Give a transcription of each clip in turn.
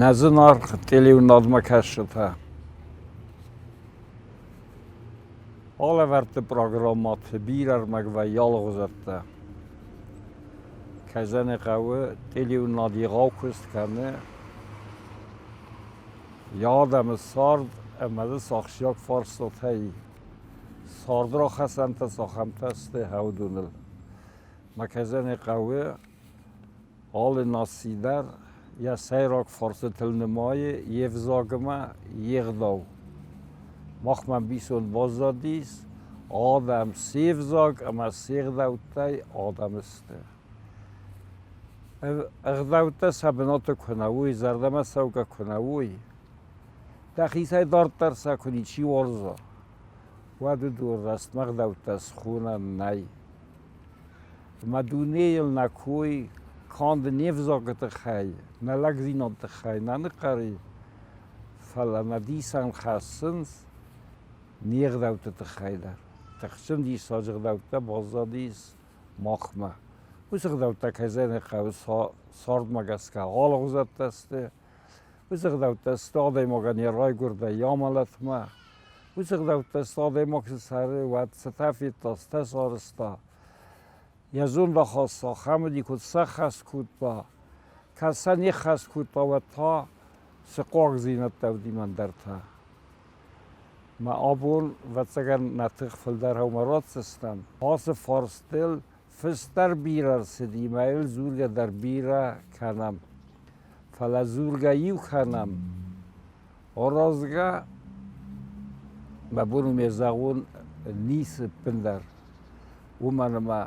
Nəzinar televizyonlarıma kəşfətə. alăvərdli proqramatı birərmək və yalğızətdə. Kəzəni qəvi televizyonları yığavküst kəni. Yadəmi sard əməli saxşiyak farsatəyi. Sardıra xəsəntə saxəmtəsti həvdunil. Məkəzəni qəvi alı nasidər ya seyrak farsı tilnimai yevzagıma yığdav. Maxmən bison bazadis adəm sevzag ama sevdavtay adəm isti. Əğdavtay səbinatı kunavui, zərdəmə səvqa kunavui. Dəxisəy dartdarsa kuni çi varza. Vədu dur rast məğdavtəs xuna nəy. Məduneyil nəkuy kandı nevzagıtı xəy. Nələk zinatı xəy, nəni qari. Fələ nədiysən xəssins neğdavtı xəylər. Təqsim dis sacıqdavtı bazadis maxma. Uzaqdavtı kəzəni qəvi sardmaqaska alğızatdəsti. Uzaqdavtı stadaymaqa neray gürdə yamalatma. Uzaqdavtı stadaymaq sarı və stafittas təsarısta. Yazın da xassa xəmidi kud səxəs kudba. Kəsən yəxəs kudba və ta سقاق زینت دودی من در تا. ما آبون و تگن نتخفل در همرات سستم. پاس فارستل فستر بیرر سدی مایل زورگ در بیره کنم. فلا زورگا یو کنم. آرازگا ما بونو میزاون نیس پندر. و من ما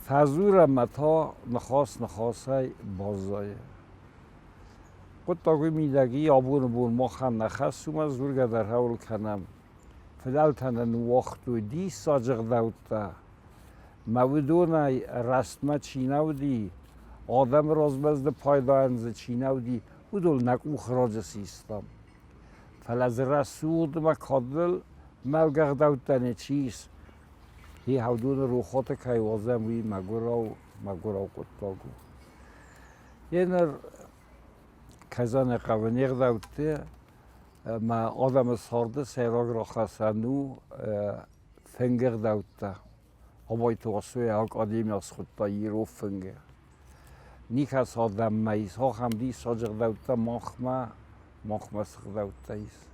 فزور ما تا نخواست بازای. خود تاگوی میدگی آبون بون ما خم نخستم از زورگه در حول کنم. فدال تنن وقت و دی ساجق دوتا. مودون رسمه چینودی. آدم رازبزد پایدانز چینودی. بودول نک او خراج سیستم. فلز رسود ما کادل ملگه دوتن چیز. هی هودون روخات که وازم وی مگوراو کد تاگو. یه نر کزان قوانیق داوته ما آدم سارده سیراغ را خسنو فنگر داوته آبای توسوی هاک آدمی از خود تا یرو فنگر نیک از آدم میز ها هم دی ساجق داوته ماخمه سخ داوته ایست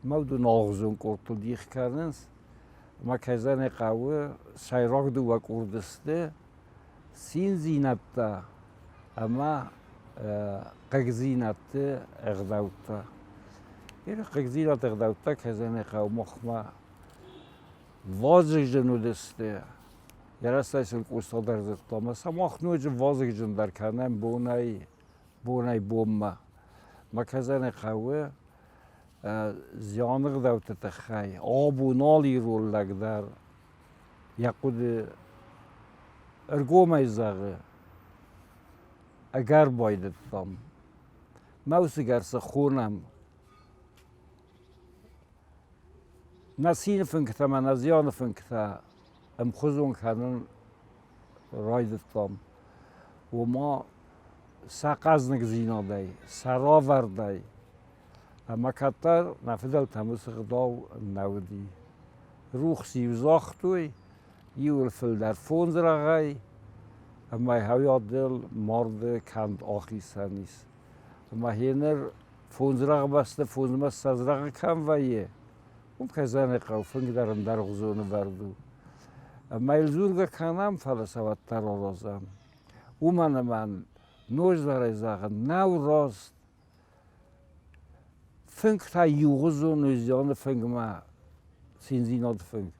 مودو ناغزون کرتو دیخ کردنس ما کزان قوه سیراغ دو وک اردسته سین زینت ده اما قگزینت اغداوتا. این قگزینت اغداوتا که زنی قو مخما وازگ جنو دسته. یه راسته سلک استاد درزتا. مثلا مخنوج وازگ جن در کنم بونای بومه. ما که زنی قوه زیان اغداوتا تخی. آبو نالی رول لگ در یقود ارگو میزاقه. اگر باید دام موسی گرس خونم نسین فنکتا من ازیان فنکتا ام خزون کنن راید دام و ما سقز نگزینا دی سراور دی اما کتر نفدل تموس غداو نودی روح سیوزاختوی یول فل در فونز رغای اما هاوی دل مرد کند آخی سنیست. اما هینر فونزرق بسته فونزمه سازرق کم ویه. که زن قوفنگ درم در غزون وردو. اما الزورگ کنم فلسفت تر آرازم. من نوش داره زاغن نو راست. فنگ تا یوغزون نوزیان فنگ ما سینزینات فنگ.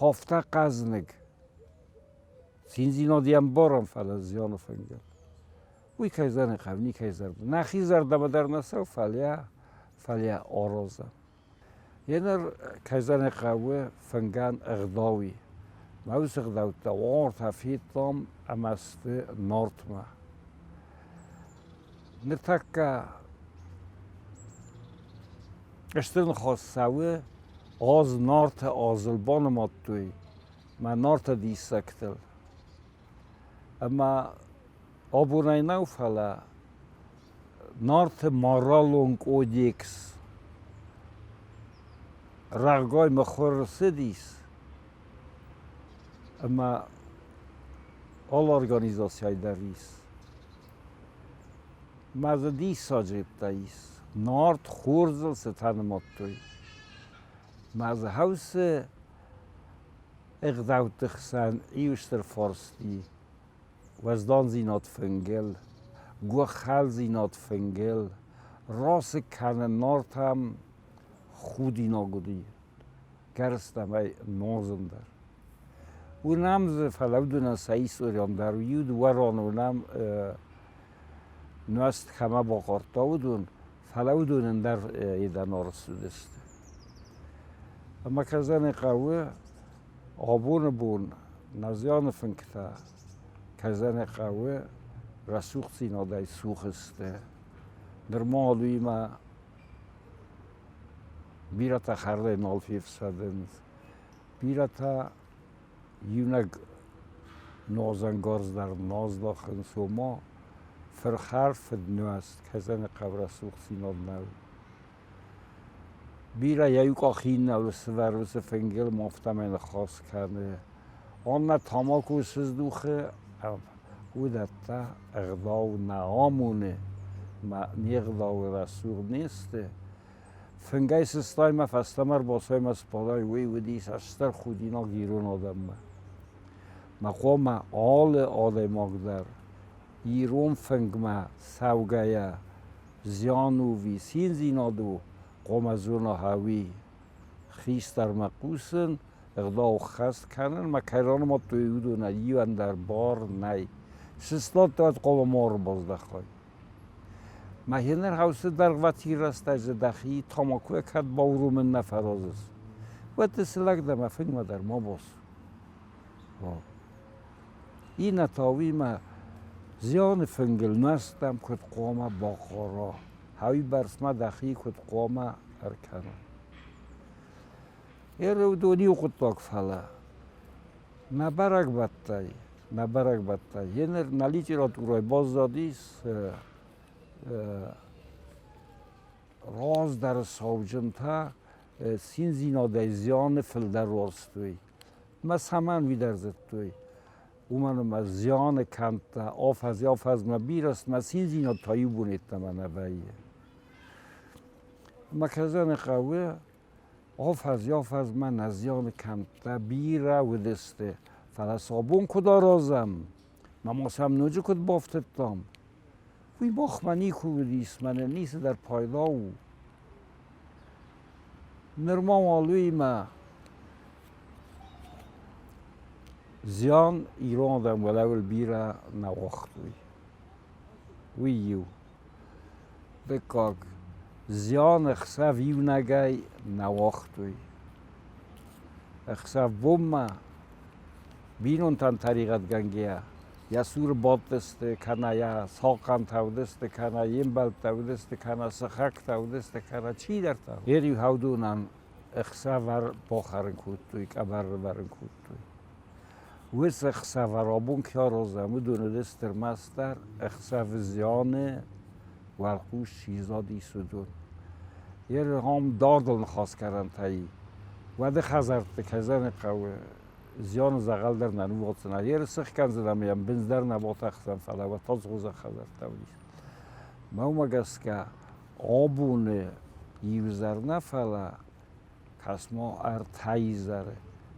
هفته قزنگ سینزینا دیم بارم فلزیان فنگل وی کیزن قبلی کیزر نخی زرده در نسو فلیا آرازه یه نر کیزن قوه فنگان اغداوی موز اغداوتا وار تفید دام امست نارتما نتکه اشترن خواست سوه آز نارت آزلبان مات توی من نارت دیسکتل اما آبونای نو فلا نارت مارالونگ اودیکس رغگای مخور سدیس اما آل ارگانیزاسیای دریس مازه دیس ساجب دایس نارت خورزل ستنمات توی مازه هاوس اقداوت دخسن ایوشتر فارستی وزدان زینات فنگل گو خل زینات فنگل راس کنه نارت هم خودی ناگودی گرستم ای نازم در اونم ز فلو دونن سعی سوریان در ویود وران اونم نوست کمه با قارتا بودون فلو دونن در ایدن آرسود است اما کزن قوه آبون بون نزیان فنکتا کزن قوه رسوخ سینادای سوخ است در مالوی ما بیرتا خرده نالفیف سدند بیرتا یونگ نازنگارز در ناز داخل سوما فرخرف نوست کزن قبر سوخ سیناد نو بیرا یایوک آخین نو سور و سفنگل مافتمین خاص کرده آن تاماکو سزدوخه او دتا اغداو نامونه ما نیغداو رسوخ نیسته فنگای سستای ما فستمر باسای ما سپادای وی ودیس اشتر خودینا گیرون آدم ما خواه ما آل آدم آگدر ایرون فنگ ما سوگایه زیانووی سین زینادو قوم از اونا هاوی خیست در مقوسن اقداو خست کنن ما کیران ما تویودو نه یوان در بار نی سستاد داد قوم ما رو بازده خواهی ما هنر هاوسه در وطی رستج دخی تاماکوه کد باورو من نفراز است و تسلک دم فنگ ما در ما باز این نتاوی ما زیان فنگل نستم کد قوم باقارا هاوی برسما دخی کد قوم ارکنا ایرو دونی و قطاق فلا نبرک بدتای هنر نلیچی را تو رای باز دادیست راز در ساوجنتا سین زیناده زیان فل در راستوی ما سمن وی در زدتوی اومنو ما زیان کنتا آفز ما بیرست ما سین زیناد تایی بونیت ما نویه ما کزن قوه آفز ما نزیان کنتا بیره و دسته فلسابون کدا رازم ما ماسم نوجه کد بافتتام وی مخمنی کودیست من نیست در پایداو نرمام آلوی ما زیان ایران دم ولول بیره نواختوی ویو بکاک زیان اخصف یو نگای نواختوی اخصف بوم بینون تن طریقت گنگیه یا سور باد دسته کنه یا ساقم تاو دسته کنه یم بلد تاو دسته کنه سخک تاو دسته کنه چی در تاو ایریو هاودونن اخصه ور باخرن کود توی کبر برن کود توی ویس اخصه ور آبون کیا روزمو دونه دستر مستر اخصه و زیانه ورقوش چیزا دیسو دون ایریو هم داردل خواست کردن تایی و ده خزرد کزن قوه زیان زغال در ننو واتسنه یه رسخ کن زدم میم بنز در نبات اخسن فلا و تاز غوزه خزر تولیش ما مگس که آبونه یوزر نفلا کس ما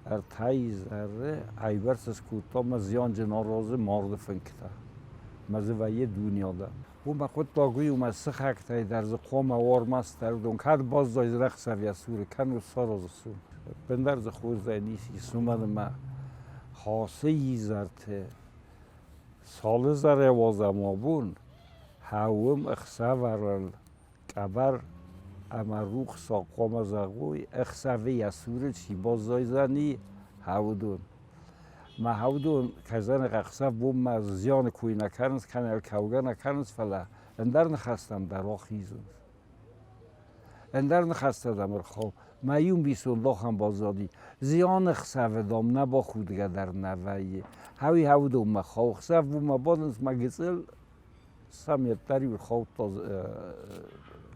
ارتایی زره ایورس از کوتا ما زیان جنا رازه مارد فنکتا مزه و یه دنیا ده و ما خود داگوی و ما سخ اکتایی در زقوام وار مستر دون که باز دایز رخ سویه سوره کن و سا رازه سون بندر ز خوز نیستی سومن ما خاصه ای زرته سال زره وازم آبون هاوم اخصه ورل کبر اما روخ ساقوام زغوی اخصه وی اسوره چی باز دایزنی هاودون ما هاودون کزن اخصه بوم ما زیان کوی نکرنس کنه کوگه نکرنس فلا اندر نخستم در آخیزون اندر نخسته دمر خواب میون بیسون هم بازادی زیان خسوه دام نبا خودگه در نویه هاوی هاو دوم مخواه خسوه ما بادنس مگزل سمیتری و خواه تا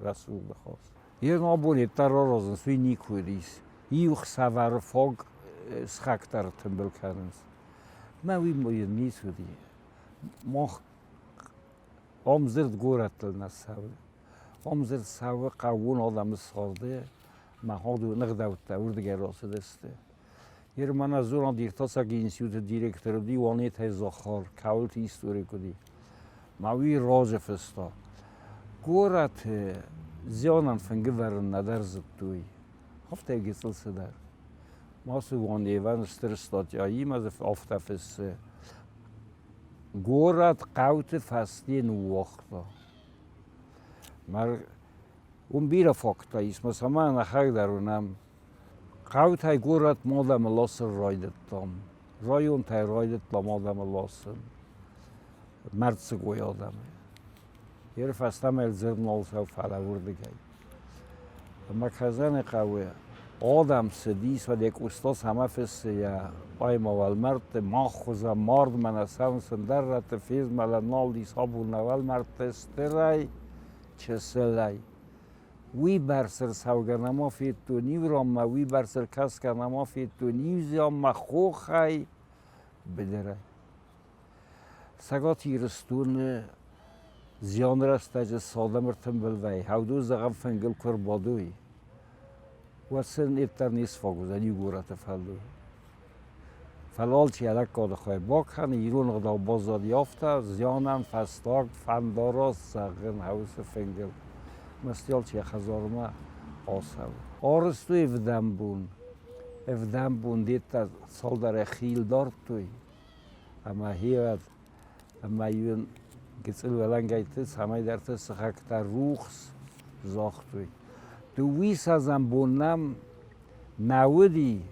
رسول بخواست یه نابونی تر را رازن سوی نیکویدیس یو خسوه رو فاق سخکتر تنبل کردنس من وی موید نیسودی ما آمزرد گورتل نسوه آمزرد سوه قوون آدم سارده من ها دو نقدوته اردگر راسه دسته یه من از اون دیرتا ساگی انسیوت دیرکتر دی وانی تیزاخار کولت ایستوری کدی ماوی راج فستا گورت زیانن فنگه ورن ندرزد توی هفته گیتل سدر ما سوانی ون استرستاد جایی مزف آفته فسته گورت قوت فستی نو وقتا مر اون بیره فاکتا ایست مثلا من نخیر درونم قوت های گورت مادم لاسر رایدت دام رایون تای رایدت دام آدم لاسر مرد سگوی آدمه یه فستم الزرم نالسه و فلورده گی اما کزن قوه آدم سدیس و یک استاز همه فسته یا بایم اول مرد ما خوزه مارد من اصلا سندر رت فیز ملنال دیس ها بون اول مرد استرای چه سلی وی برسر سوگر نما فید تو نیو رام ما وی برسر کس که نما فید تو نیو زیام ما خوخی بدره سگات ایرستون زیان رسته ساده مرتم بلوی هودو زغم فنگل کر بادوی و سن ابتر نیست فاگوزن یو گورت فلو فلال چی علک کاده خواه باک هن ایرون غدا بازاد یافته زیانن فستاک فندارا سغن حوث فنگل مستیال چی خزارمه آسو آرستو افدم بون دیتا سال در خیل دارد توی اما هیوید اما یون گیتسل ولن گیتس همه در تس خکتر روخس زاخت توی دو ویس ازم بونم نودی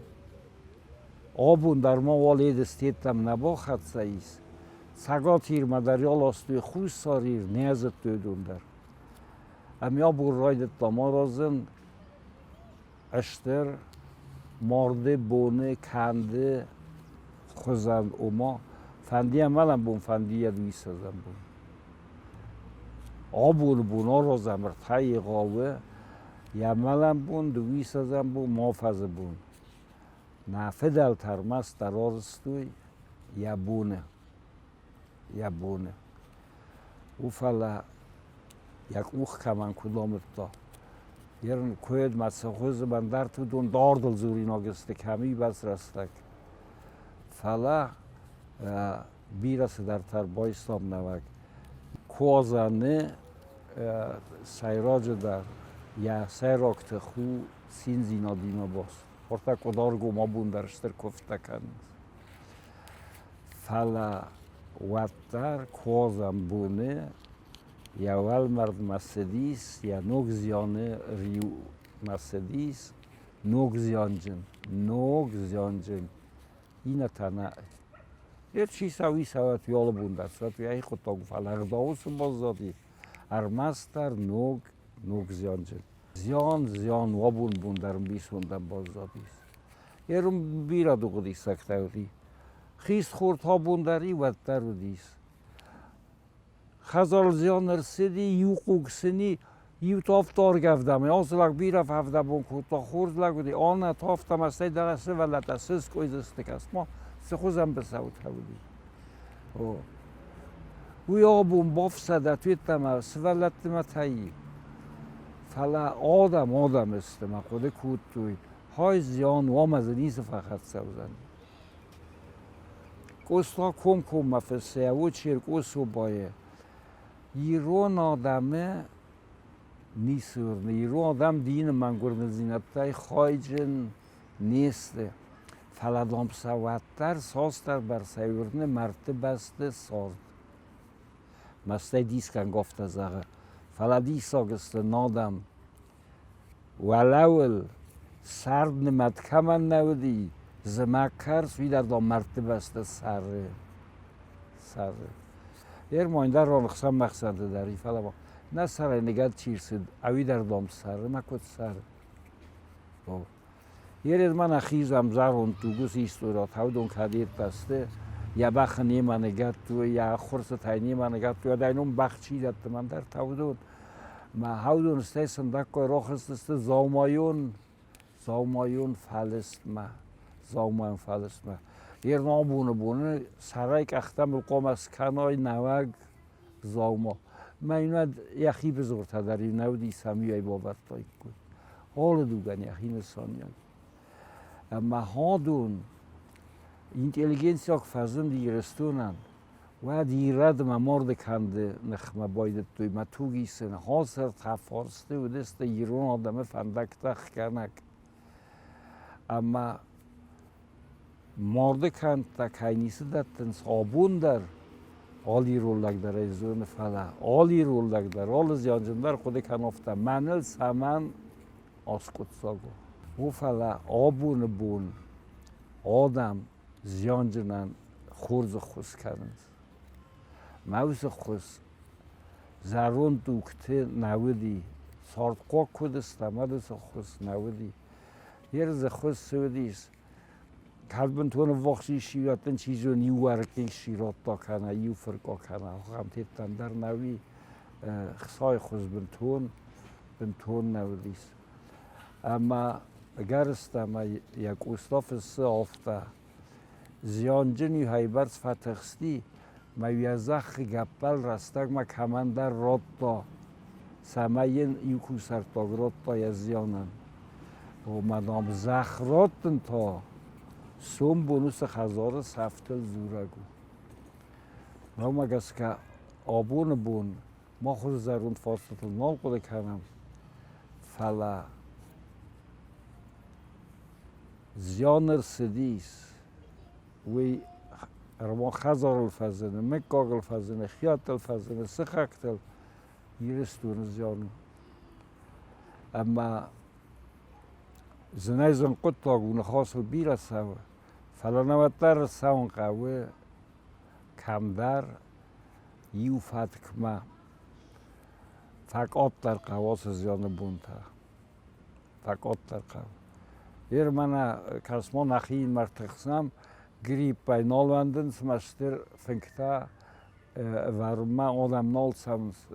آبون در ما والی دستیتم نبا خد ساییس سگا تیر مدریال آستوی خوش ساریر نیازت دویدون در امی آبون رایدت داما رازن اشتر مارده بونه کنده خوزن اوما فندی عملم بون فندی ید ویس ازم بون آبون بونا رازم مرتای غاوه یعملم بون دویس ازم بون مافز بون نفه دل ترمست در آرستوی یا بونه او فلا یک اوخ کمن کدامت دا یرن کوید مسخوز من در تو دون داردل زوری ناگسته کمی بس رستک فلا بیرس در تر بایستام نوک کوازنه سیراج در یا سیراکت خو سین زینا دینا باز ورطا کدارگو ما بون درشتر کفته کند فلا وطر کوازم بونه یا ول مرد مسدیس یا نوگ زیانه ریو مسدیس نوگ زیانجن اینه تنه یه چی سوی سوات یال بونده سوات یه خود تا گفت اغداوس بازدادی ارمستر نوگ زیانجن زیان و بوندرم بیسوندم بازدادیست یه رو بیرا دو قدی سکتوری خیست خورد ها بوندری ودتر رو دیست خزال زیان رسیدی یو قوگسنی یو تافتار گفتم آسلک بیرف هفته بون کتا خورد لگودی آنه تافتم استی درسته ولد اسیز کویز استکست ما سخوزم بسود هودی وی آبون باف سده تویتم سولت ما تایی فلا آدم استم خود کود توی های زیان و آمزه نیست فقط سوزن گستا کم مفسه و چرکوسو بایه ایران آدمه نیسورنه ایران آدم دین من گرن زینبتای خایجن نیسته فلادام سواتر ساستر بر سیورنه مرتب بسته سازد مسته دیسکن گفته زغه فلادی ساگسته نادم ولول سرد نمت کمن نودی زمکرس وی در دام مرتب بسته سره یر ماینده را نقصم مقصد داری فلا با نه سره نگد چیرسید اوی در دام سره مکود سره Hier man achizam zarun tu gus istorat haudon kadir taste ya bach niemand gattu ya khursa niemand gattu ya dainum bachchi dat man dar taudon ma haudon stessen da ko rochst zaumayun falest ma hier nabune saray qachtam qomas kanay nawag زاوما من اینو یخی بزرگتر در این نودی سمیای باور تایی کن حال دوگن یخی نسانیان اما هادون اینتلیگنسیا که فزن دیگرستونن و دیرد ممارد کنده نخمه باید توی ما توگیسن حاصر تفارسته و دست ایران آدمه فندک تخ کنک اما مارد کند تا کینیسه دتن صابون در عالی رولک در ایزون فلا عالی رولک در آل زیانجندر خود کنافته منل سمن آسکوت ساگو و فلا آبون بون آدم زیانجنن خورز خوز کردند موز خوز زرون دوکته نودی سارتقا کدسته مدرس خوز نودی یه رز خوز سودیست kalbin tonu vaqti şiratın çizo niuarking şirat da kana iu فرقا kana ham tettan dar navi xsay khuz bin ton navdis ama garsta ma yak ustafs ofta ziyanjini haybar fatxsti ma yazakh gapal rastag ma kamandar rotta samayin iku sartogrot ta yazyanan o madam zakhratn ta سوم بونوس خزار سفتل زورگو ما مگس که آبون بون ما خود زرون فاستل نال قده کنم فلا زیانر سدیس وی رما خزار الفزنه مکاگ الفزنه خیات الفزنه سخاکتل یرستون زیانو اما زنایزن قد تاگونه خاص و بیرسه فلانواتر ساون قوه کمدر یو فتکمه فقط در قواس زیان بونتا فقط در قواس ایر من کسما نخیین مرتخسم گریب بای نالوندن سمشتر فنکتا ورما آدم نال سمس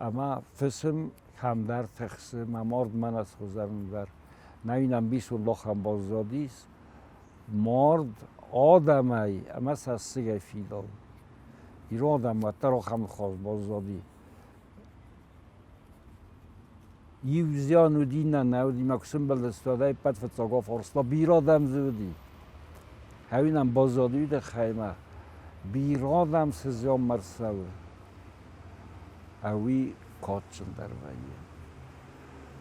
اما فسم کمدر تخسم امارد من از خوزرم بر نوینم بیس الله هم بازدادیست مارد آدمی اما سستگی فیدال ایران آدم و تر هم خواست بازدادی یو زیانو دینن نودی مکسم بلدستاده پد فتساگا فارستا بیرادم زودی هاوینم بازدادی ده خیمه بیرادم سزیان مرسوه اوی کاتشن در ویه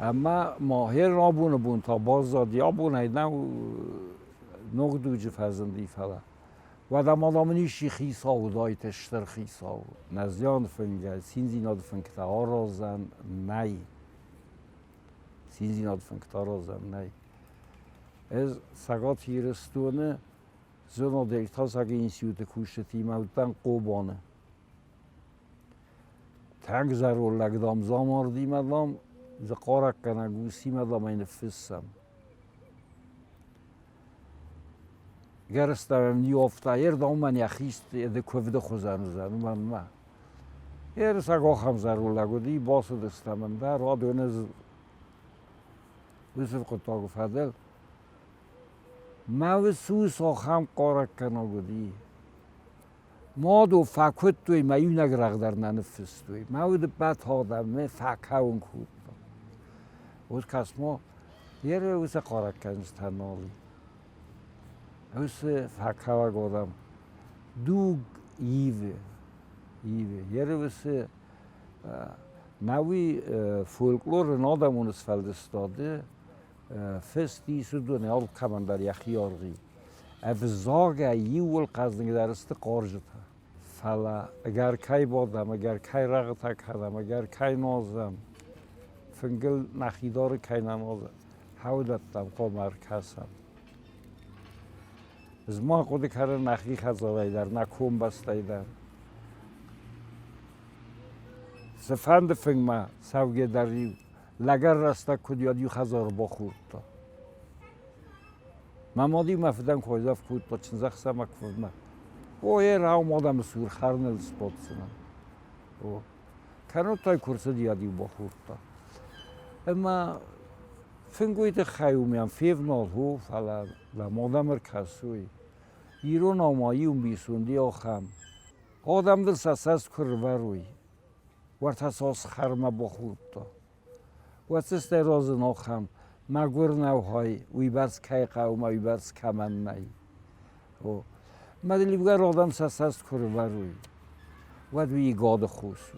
اما ماهر آبونه بون تا بازدادی آبونه ایدن نقدوج فرزندی فلا و دم آدمونی شیخی ساو دای تشتر خیساو نزیان فنگه سینزیناد فنگتا آرازن نی سینزیناد فنگتا آرازن نی از سگات هیرستونه زنا دیکتا سگه اینسیوت کوشتی مودن قوبانه تنگ زرور لگدام زاماردی مدام ز قارق کنگوسی مدام این فسم گرستم نیافته ایر دام من یخیست اده کوفده خوزن زن من ما ایر سگا هم زرور لگودی باسو دستم در را دونز ویسف قطاق فدل ما و سوس هم قارق کنگودی ما دو فکت توی میون نگرق در ننفس توی ما و دو بد آدمه فکهون کود اوز کس ما یه روز قارق کنز تنالی اوز فکهوگ آدم دوگ ایوه یه روز نوی فولکلور نادمونس فلدستاده فستی سودونه آل کمندر یخی آرگی افزاگه یول قزنگ درست قارجتا فلا اگر کی بادم اگر کی رغتا کدم اگر کی نازم فنگل نخیدار کی ننازم حودتم قمر کسم از ما خود کار نخی خزاوی در نکوم بسته در سفند فنگ ما سوگه دریو لگر رسته کد یادی خزار با خورد تا مامادی مفدن کویزاف کود تا چنزخ سمک فدم او یه راو مادم سور خرنل سپاد سنم او کنو تای کرسه دیادی با خورد تا اما فنگویت خیومیم فیف نال هو فلا مادم کسوی ایران آمایی بیسوندی آخم آدم دل سساس کرواروی ورت اساس خرمه با خورد تا واسه راز ناخم مگر نوهای وی برس کی قوم وی برس کمن نی او مدلی بگر آدم سساس کرواروی ود وی گاد خوشو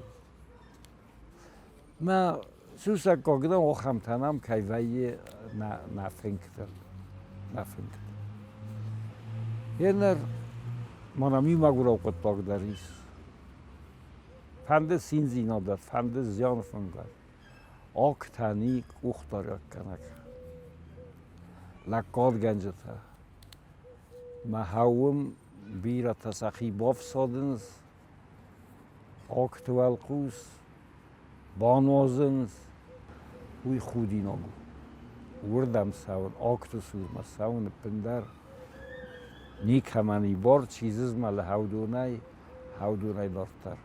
ما سوسک کاغدم آخم تنم کی وی نفنکتر ینر منامی مگر اوقات باغداریس فند سینزی نادر فند زیان فنگر آک تانی اوختار کنک لکاد گنجتا ما هاوم بیرا تسخی باف سادنز آک توال قوس بانوازنز وی خودی نگو وردم ساون آک تو سور ما ساون پندر نیک همانی بار چیزز مال هاودونای دارتر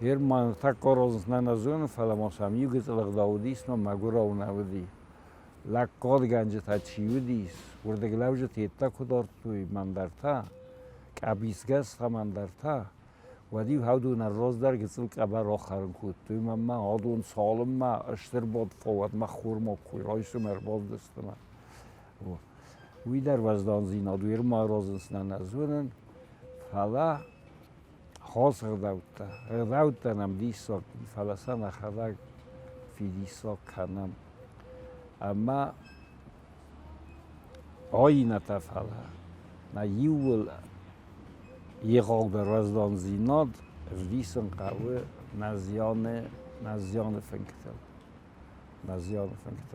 هر منطقه کارازن نزون فلاماسم یوگت لغداودیس ما مگورا و نودی لکاد گنج تا چیودیس ورده گلاوجه تیتا کدار توی مندرتا کابیسگس تا مندرتا ودی هاودون راز در گسل کبر آخرن کود توی من هادون سالم ما اشتر باد فواد ما خور ما کوی رایسو مرباز دست ما وی در وزدان زینا دویر ما رازنسن نزونن فلا خاص غداوتا نم دیسا فلسا نخدا فی دیسا کنم اما آینه تفلا نه یول یقال در وزدان زیناد دیسن قوه نزیان فنکتل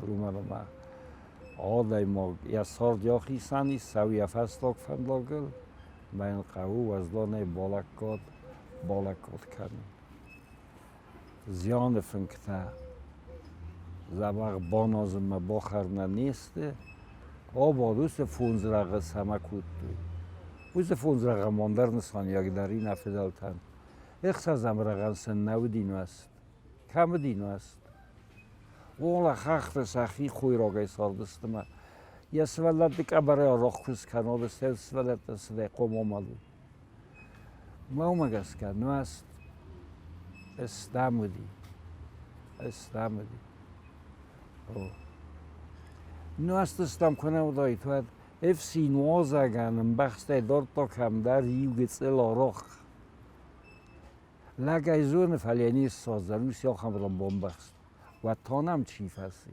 اومدم ما آدای ما یا سار دیاخی سانی سوی افستاک فندلاگل بین قوه وزدانه بالکات کنیم زیان فنکته زباق بانازم ما باخرنه نیسته آبادوست فونزرقه سمکود دوی ویست فونزرقه ماندر نسان یک داری نفدالتن اخصازم رقم سن نو دینو است کم دینو است والا خخت سخی خوی راگه ساردست ما یه سولت دیگه برای راخ کس کناد سل سولت است قوم آمدو ما اومگست که نو است استمدی نو است استم کنم و دایی تو اف سی نوازه گنم بخسته دار تا کم در یو گتسل آراخ لگه زون فلینی سازدن یا خمران بامبخست و تانم چیف هستی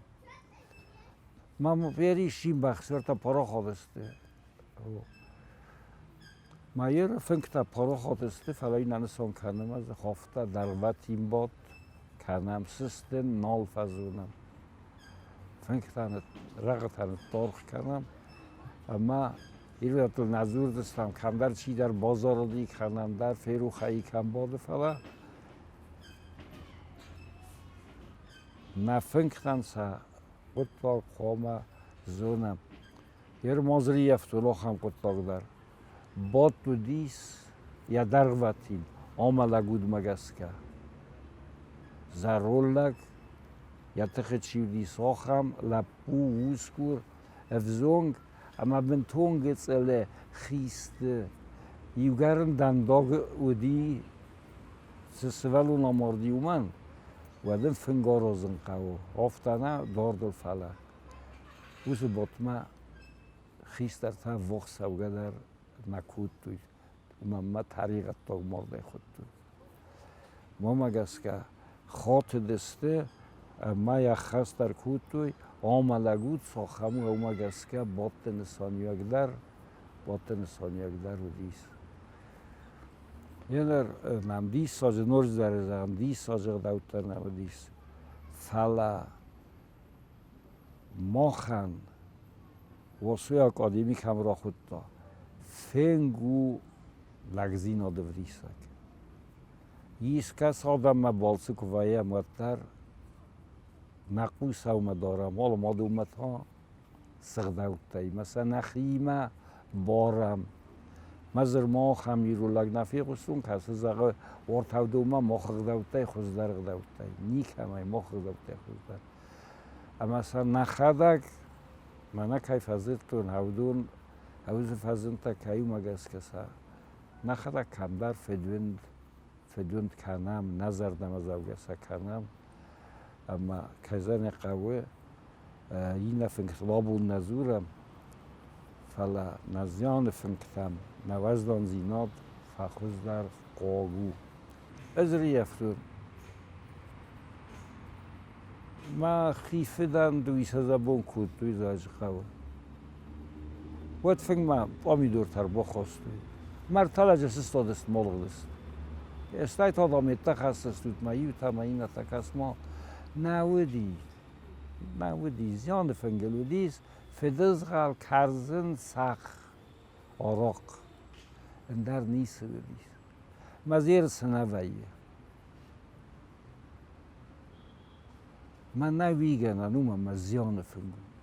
ما بری شیم بخشور تا پارا خواسته ما یه فنکتا پارا خواسته فلای ننسان کنم از خافته در وقتیم باد کنم سیستم نال فزونم فنکتا رقتن تارخ کنم اما این رو نزور دستم کم در چی در بازار دی کنم در فروخی کم باد فلا نفنکتن سا قطع قوم زونم یه مازری یفتولا هم قطع در باد تو دیس یا در وقتیم آملا گود مگسکه زرولک یا تخت چیو دیس آخم لپو وسکور افزونگ اما من تونگ تسله خیسته یوگرن دنداغ ودی سسولو ناماردی اومن ودن فنگارازن قوو آفتانه داردل فلا وز باتما خیست در تا وقت سوگه در نکود توی ما طریقت تاگ مرده خود توی ما مگست که خاط دسته ما یک خست در کود توی آملگود ساخمو او مگست که باطن سانیاگ در و دیس یه در نم دیس ساجه نورج در زغم دیس ساجه دوتر نم دیس فلا ماخن واسوی اکادمی کم را خود تا فنگو لگزین آده و دیسک ییس کس آدم ما بالسک و وایه مدتر نقوس اومه دارم حالا ما دومت ها سغدوتای مثلا نخیمه بارم مزر ما خمیرو لگ نفی قسون کسی زغه ورتاو دومه ما خغدوتای خوزدر غدوتای نیک همه ما خغدوتای خوزدر اما مثلا نخدک منه کای فزرتون هودون هوز فزن تا کایو مگس کسا نخدک کمدر فدوند کنم نظردم از اوگسا کنم اما کزن قوه این فنکت لابون نزورم فلا نزیان فنکتم نوزدان زیناد فخوز در قاگو ازری افرون ما خیفدن دویس زبون کود دوی زاج قوه وقت فنگ ما آمی دورتر بخواستوی مرتلا جسست دادست مالغدست استایت آدم اتخصص ما یو تماین اتخص ما نودی زیان فنگلودیز فدز غال کرزن سخ آراق اندر نیست بدیز مزیر سنویه من نویگن انوم زیان فنگو